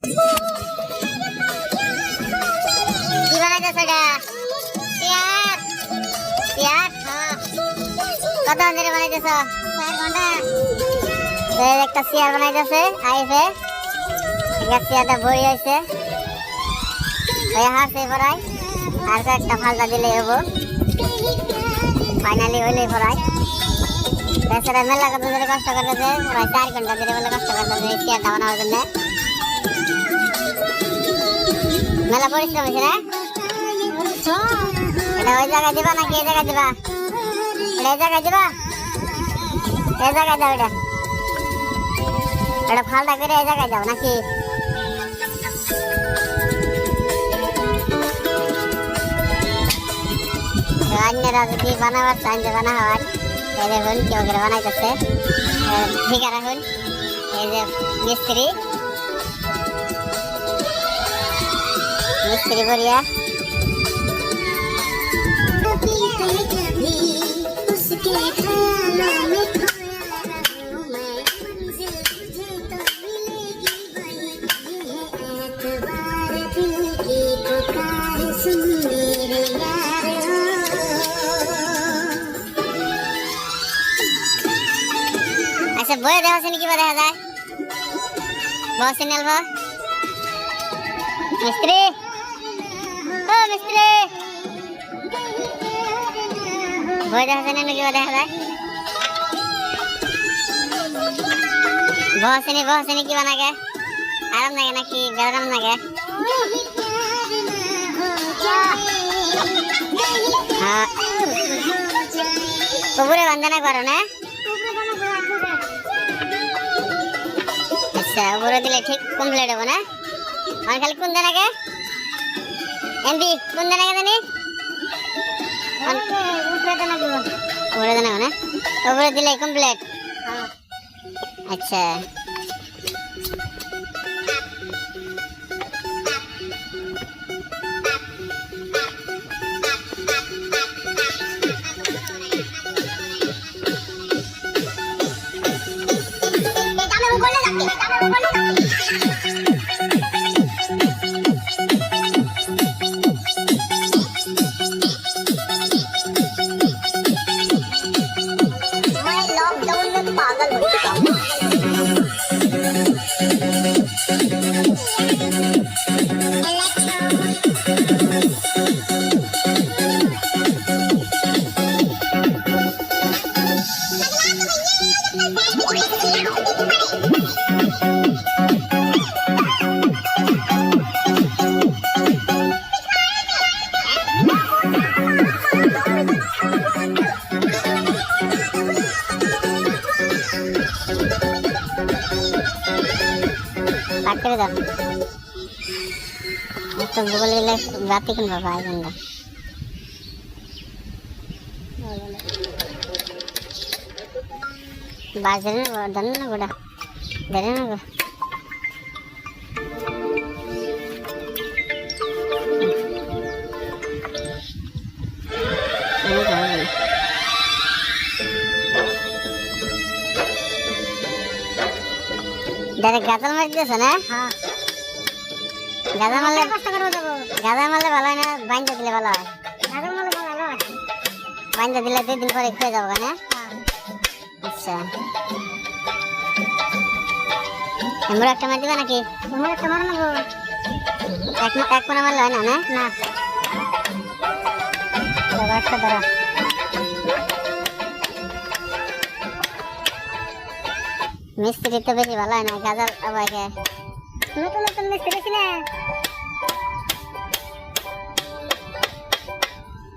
কি বানাইতেছ এটা? Chair chair কত ধরে বানাইতেছ? 4 ঘন্টা। একটা চেয়ার বানাইতেছে আইফে, একটা চেয়ারটা বড়ি হয়েছে হারছে পড়াই, আর একটা ফালটা দিলেই হবো, ফাইনালি হইলেই পড়াই। বেচারা মেলা কত ধরে কষ্ট করতেছে, প্রায় 4 ঘন্টা ধরে মেলা কষ্ট করতেছে এই চেয়ারটা বানানোর জন্য। মেলা পরিশ্রম হয়েছে না? এটা ওই জায়গায় দিবা নাকি এই জায়গায় দিবা? এটা এই জায়গায় দিবা, এই জায়গায় দাও। এটা ফালটা করে এই জায়গায় যাও নাকি? অন্যরা যদি বানাবার চান যে বানা হয়, এই দেখুন কেউ করে বানাইতেছে। ঠিক আছে, রাখুন। এই যে মিস্ত্রি মিস্ত্রি করিয়া বয়ে দেখা আছে কিবা দেখা যায়? বস সিগন্যাল বা মিস্ত্রি, ও মিস্ত্রি বয়ে দেখা আছে না কিবা দেখা যায়? বসিনি কিবা নাগে? আরাম লাগে নাকি গরম লাগে? হ্যাঁ, উপরে বন্ধনা করো না? আচ্ছা, উপরে দিলে ঠিক কমপ্লিট হবো না? আর খালি কোন দেন আগে এমপি, কোন দেন আগে জানি? উপরে দেন না? উপরে দিলে কমপ্লিট। আচ্ছা, করে দাও। তো বলে গেলে রাতে কেন বাবা আইজনটা বাজারে দেন না গোটা দেন না গো। ডাইরেক্ট গাজাল মারি দিয়েছে না? হ্যাঁ, গাজা মারলে গাজা মারলে ভালো হয় না, বাইন্দা দিলে ভালো হয়? বাইন্দা দিলে 2 দিন পরে খেয়ে যাবো না? আচ্ছা, এমন একটা মার দিবা নাকি? একটা মার নেবো, এক কোনা মারলে হয় না? না না, একটা ধরা মিস্ত্রি তো বেশি ভালো হয় না, গাজাল আবাইকে নতুন নতুন মিস্ত্রি ছিলে।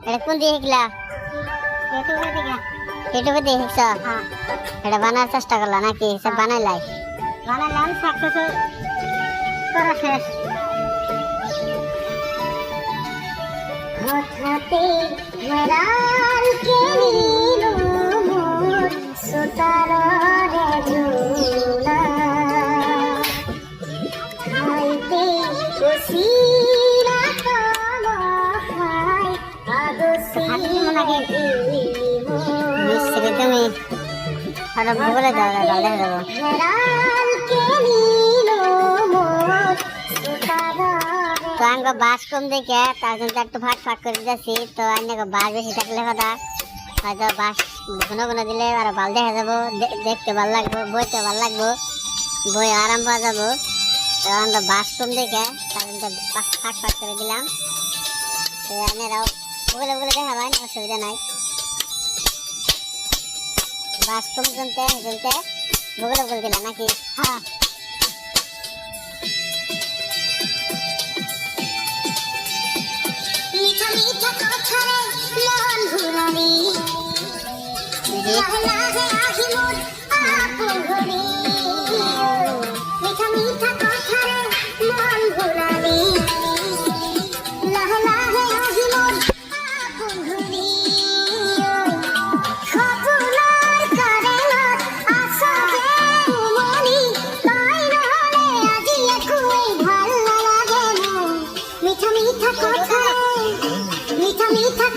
এটা কোন দিয়ে শিখলা? ইউটিউবে দিয়ে শিখছ? এটা বানার চেষ্টা করলা নাকি? সব বানাইলাই? বানাইলাম, সাকসেস করা শেষ। হঠাতে মেরাল কে নিল মোর সুতারে ঝুলা হাইতে কুসিরা কামাই আগসি মিস্ত্রি তুমি আর বলে দাও দাও দাও মেরাল কে নিল মোর তো আমি বাস কম দেখে তার জন্য একটু ফাঁক ফাঁক করে দিয়েছি। তো আমি বাস বেশি থাকলে কথা হয়তো বাস ঘন ঘন দিলে আর ভালো দেখা যাবো, দেখতে ভালো লাগবো, বইতে ভালো লাগবো, বই আরাম পাওয়া যাবো। তো আমরা বাস কম দেখে তার জন্য ফাঁক ফাঁক করে দিলাম। তো আপনারাও ওগুলো দেখাবেন, অসুবিধা নাই। বাস কম জমতে বলে দিলাম নাকি? হ্যাঁ, মিঠা মিঠা কথারে মন ভুলানি লাহে লাহে আহি মোর আপন ঘরে মিঠা মিঠা কথারে মন ভুলানি লাহে লাহে আহি মোর আপন ঘরে খপুলার কারেনাত আসা গে মনি তাই নহলে আজি একোই ভাল নালাগে মন মিঠা মিঠা কথা মিঠা মিঠা